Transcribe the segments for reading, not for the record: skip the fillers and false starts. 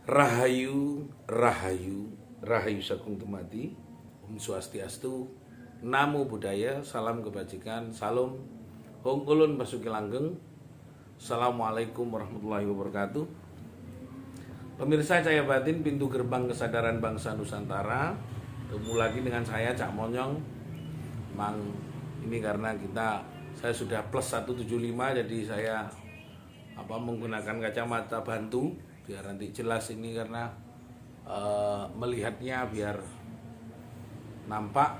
Rahayu, Rahayu, Rahayu Sagung Tumati, Om Swastiastu, Namo Buddhaya, Salam Kebajikan, Salam Hong Ulun Basuki Langgeng. Assalamualaikum warahmatullahi wabarakatuh. Pemirsa Cahaya Batin, pintu gerbang kesadaran bangsa Nusantara. Ketemu lagi dengan saya Cak Monyong. Memang ini karena saya sudah plus 175, jadi saya menggunakan kacamata bantu biar nanti jelas ini, karena melihatnya biar nampak.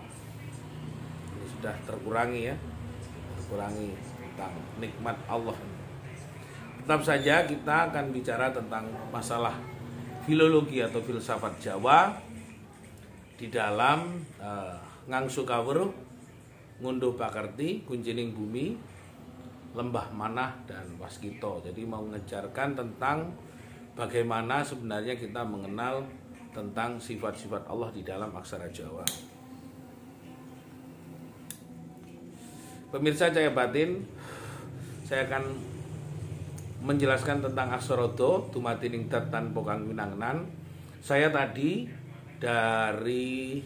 Ini sudah terkurangi tentang nikmat Allah. Tetap saja kita akan bicara tentang masalah filologi atau filsafat Jawa di dalam Ngangsu Kawruh, Ngunduh Pakerti, Kuncining Bumi, Lembah Manah, dan Waskito. Jadi mau mengejarkan tentang bagaimana sebenarnya kita mengenal tentang sifat-sifat Allah di dalam aksara Jawa. Pemirsa Cahaya Batin, saya akan menjelaskan tentang Aksara-Do, Tumatining Dat Tanpa Kang Winangenan. Saya tadi dari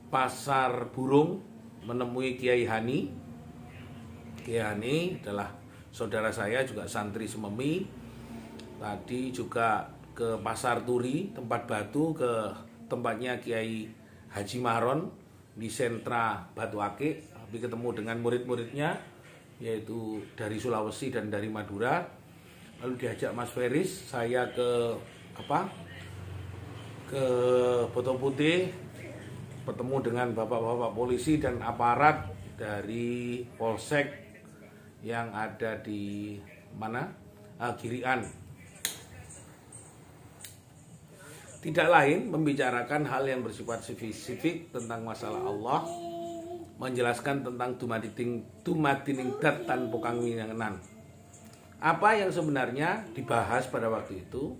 Pasar Burung menemui Kiai Hani. Kiai Hani adalah saudara saya, juga santri Sememi. Tadi juga ke Pasar Turi, tempat batu, ke tempatnya Kiai Haji Mahron di sentra Batu Akik. Tapi ketemu dengan murid-muridnya, yaitu dari Sulawesi dan dari Madura. Lalu diajak Mas Feris, saya ke Boto Putih, bertemu dengan bapak-bapak polisi dan aparat dari Polsek yang ada di Girian. Tidak lain membicarakan hal yang bersifat spesifik tentang masalah Allah, menjelaskan tentang tumatining dat tanpa kang winangenan. Apa yang sebenarnya dibahas pada waktu itu?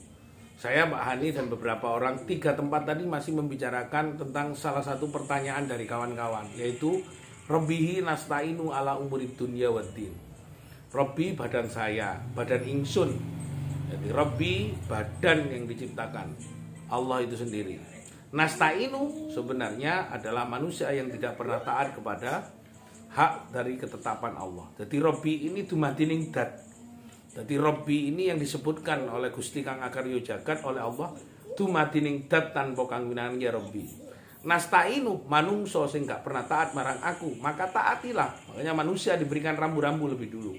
Saya, Pak Hani, dan beberapa orang, 3 tempat tadi masih membicarakan tentang salah satu pertanyaan dari kawan-kawan, yaitu Rabbihi nasta'inu ala umurid dunya waddin. Rabbi, badan saya, badan ingsun. Jadi Rabbi, badan yang diciptakan, Allah itu sendiri. Nasta'inu sebenarnya adalah manusia yang tidak pernah taat kepada hak dari ketetapan Allah. Jadi Rabbi ini dumadining dat. Jadi Rabbi ini yang disebutkan oleh Gusti Kang Akarya Jagat oleh Allah, dumadining dat tanpa kang winangenan ya Rabbi. Nasta'inu, manungso sing gak pernah taat marang aku, maka taatilah. Makanya manusia diberikan rambu-rambu lebih dulu.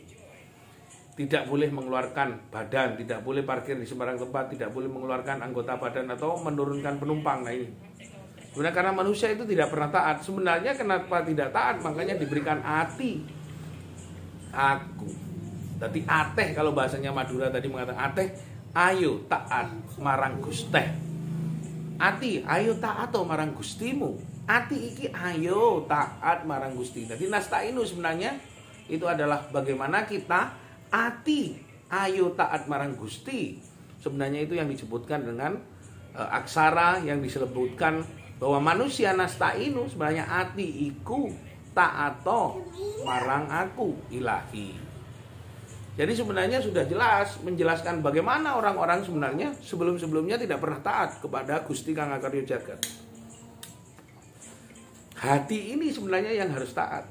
Tidak boleh mengeluarkan badan, tidak boleh parkir di sembarang tempat, tidak boleh mengeluarkan anggota badan atau menurunkan penumpang. Nah ini sebenarnya karena manusia itu tidak pernah taat. Sebenarnya kenapa tidak taat? Makanya diberikan ati, aku. Tadi ateh, kalau bahasanya Madura tadi mengatakan ateh, ayo taat marang Gusteh. Ati, ayo taat marang Gustimu. Ati iki ayo taat marang Gusti. Jadi nasta'inu sebenarnya itu adalah bagaimana kita ati ayo taat marang Gusti. Sebenarnya itu yang disebutkan dengan aksara yang disebutkan bahwa manusia nasta'inu sebenarnya ati iku ta'ato marang aku ilahi. Jadi sebenarnya sudah jelas menjelaskan bagaimana orang-orang sebenarnya sebelum-sebelumnya tidak pernah taat kepada Gusti Kang Akarya Jagat. Hati ini sebenarnya yang harus taat.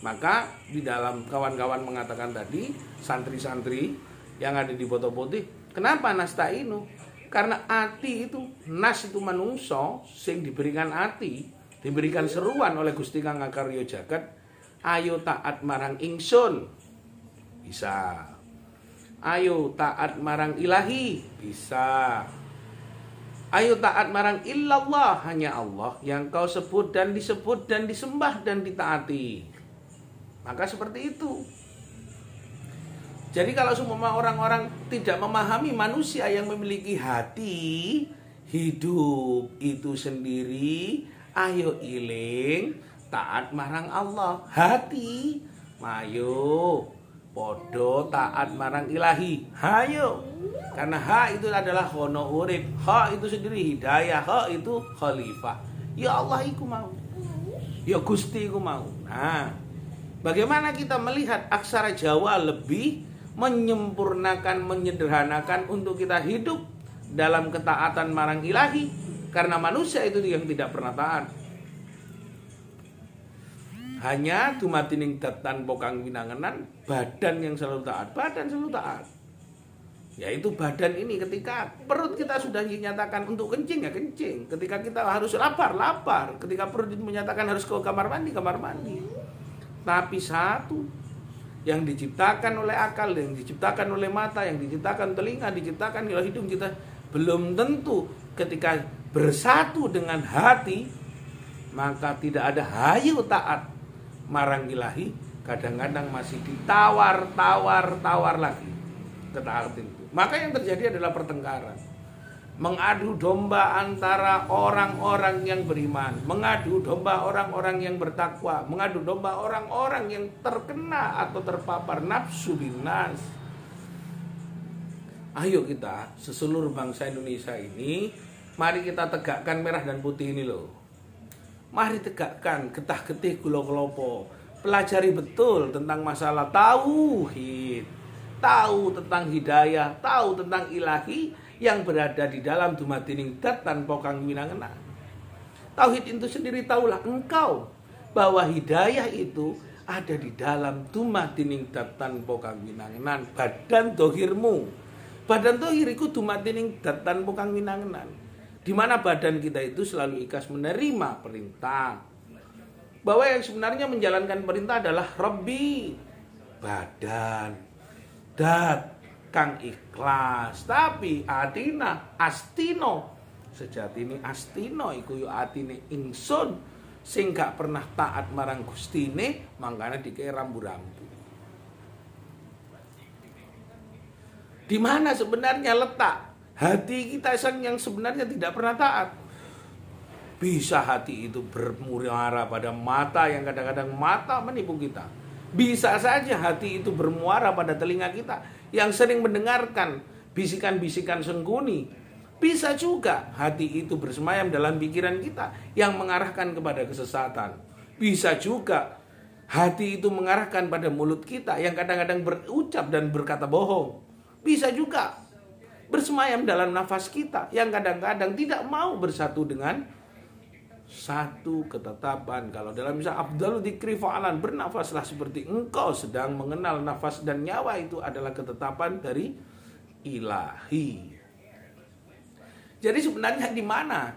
Maka di dalam kawan-kawan mengatakan tadi, santri-santri yang ada di Boto Putih, kenapa nasta'inu? Karena ati itu, nas itu manungso sing diberikan ati, diberikan seruan oleh Gusti Kang Akarya Jagat, ayo taat marang ingsun. Bisa. Ayo taat marang ilahi. Bisa. Ayo taat marang illallah, hanya Allah yang kau sebut dan disebut dan disembah dan ditaati. Maka seperti itu. Jadi kalau semua orang-orang tidak memahami manusia yang memiliki hati, hidup itu sendiri, ayo iling taat marang Allah. Hati, ayo podo taat marang ilahi. Hayo. Karena ha itu adalah hono urip. Ha itu sendiri hidayah. Ha itu khalifah. Ya Allah iku mau. Ya Gusti iku mau. Nah, bagaimana kita melihat aksara Jawa lebih menyempurnakan, menyederhanakan untuk kita hidup dalam ketaatan marang ilahi, karena manusia itu yang tidak pernah taat. Hanya dumatining dat tanpa kang winangenan, badan yang selalu taat, badan selalu taat. Yaitu badan ini ketika perut kita sudah dinyatakan untuk kencing, ya kencing. Ketika kita harus lapar, lapar. Ketika perut menyatakan harus ke kamar mandi, kamar mandi. Tapi satu yang diciptakan oleh akal, yang diciptakan oleh mata, yang diciptakan telinga, diciptakan oleh hidung kita, belum tentu ketika bersatu dengan hati, maka tidak ada hayu taat marang ilahi. Kadang-kadang masih ditawar-tawar lagi ketaatan itu. Maka yang terjadi adalah pertengkaran, mengadu domba antara orang-orang yang beriman, mengadu domba orang-orang yang bertakwa, mengadu domba orang-orang yang terkena atau terpapar nafsu binas. Ayo kita seseluruh bangsa Indonesia ini, mari kita tegakkan merah dan putih ini loh. Mari tegakkan getah-getih kulo-kelopo, pelajari betul tentang masalah tauhid, tahu tentang hidayah, tahu tentang ilahi yang berada di dalam dumatining dat tanpa kang winangenan. Tauhid itu sendiri, tahulah engkau bahwa hidayah itu ada di dalam dumatining dat tanpa kang winangenan. Badan dohirmu, badan dohir iku dumatining dat tanpa kang winangenan. Di mana badan kita itu selalu ikhlas menerima perintah. Bahwa yang sebenarnya menjalankan perintah adalah Rabbi, badan, dat kang ikhlas. Tapi atina astino, sejatine astino iku yo atine ingsun sing gak pernah taat marang Gustine, mangkane dikei rambu-rambu. Di mana sebenarnya letak hati kita yang sebenarnya tidak pernah taat? Bisa hati itu bermuara pada mata yang kadang-kadang mata menipu kita. Bisa saja hati itu bermuara pada telinga kita yang sering mendengarkan bisikan-bisikan sengkuni. Bisa juga hati itu bersemayam dalam pikiran kita yang mengarahkan kepada kesesatan. Bisa juga hati itu mengarahkan pada mulut kita yang kadang-kadang berucap dan berkata bohong. Bisa juga bersemayam dalam nafas kita yang kadang-kadang tidak mau bersatu dengan satu ketetapan. Kalau dalam misal afdalu dzikri fa'alan, bernafaslah seperti engkau sedang mengenal. Nafas dan nyawa itu adalah ketetapan dari ilahi. Jadi sebenarnya di mana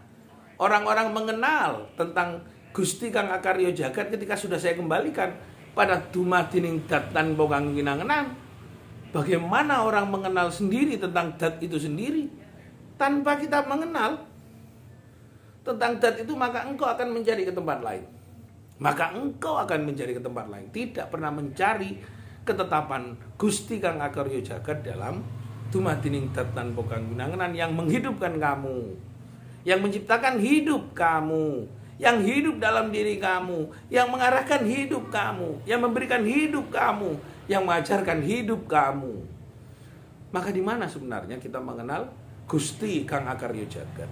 orang-orang mengenal tentang Gusti Kang Akarya Jagat ketika sudah saya kembalikan pada dumatining dat tanpa kang winangenan? Bagaimana orang mengenal sendiri tentang dat itu sendiri? Tanpa kita mengenal tentang dat itu, maka engkau akan mencari ke tempat lain. Maka engkau akan mencari ke tempat lain. Tidak pernah mencari ketetapan Gusti Kang Akarya Jagat dalam dumatining dat tanpa kang winangenan yang menghidupkan kamu, yang menciptakan hidup kamu, yang hidup dalam diri kamu, yang mengarahkan hidup kamu, yang memberikan hidup kamu, yang mengajarkan hidup kamu. Maka di mana sebenarnya kita mengenal Gusti Kang Akarya Jagat?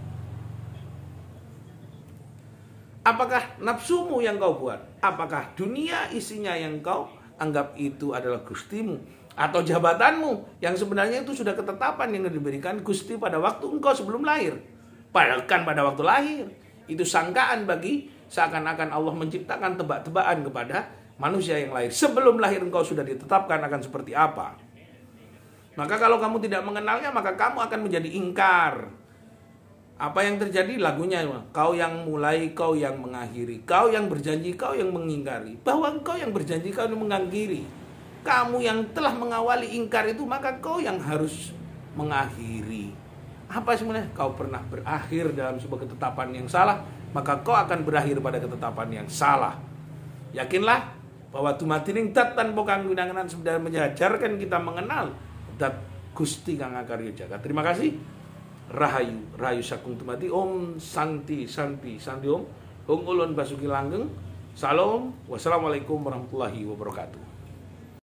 Apakah nafsumu yang kau buat? Apakah dunia isinya yang kau anggap itu adalah Gustimu? Atau jabatanmu yang sebenarnya itu sudah ketetapan yang diberikan Gusti pada waktu engkau sebelum lahir? Padahal kan pada waktu lahir itu sangkaan bagi seakan-akan Allah menciptakan tebak-tebakan kepada manusia yang lahir. Sebelum lahir engkau sudah ditetapkan akan seperti apa. Maka kalau kamu tidak mengenalnya, maka kamu akan menjadi ingkar. Apa yang terjadi? Lagunya, kau yang mulai, kau yang mengakhiri. Kau yang berjanji, kau yang mengingkari. Bahwa engkau yang berjanji, kau yang mengakhiri. Kamu yang telah mengawali ingkar itu, maka kau yang harus mengakhiri. Apa sebenarnya? Kau pernah berakhir dalam sebuah ketetapan yang salah, maka kau akan berakhir pada ketetapan yang salah. Yakinlah bahwa dumatining dat tanpa kang winangenan sudah mengajarkan kita mengenal dat Gusti Kang Akarya Jagat. Terima kasih. Rahayu, rahayu sakung tumati. Om Santi, Santi, Santi Om. Hong ulun basuki langgeng. Salam. Wassalamualaikum warahmatullahi wabarakatuh.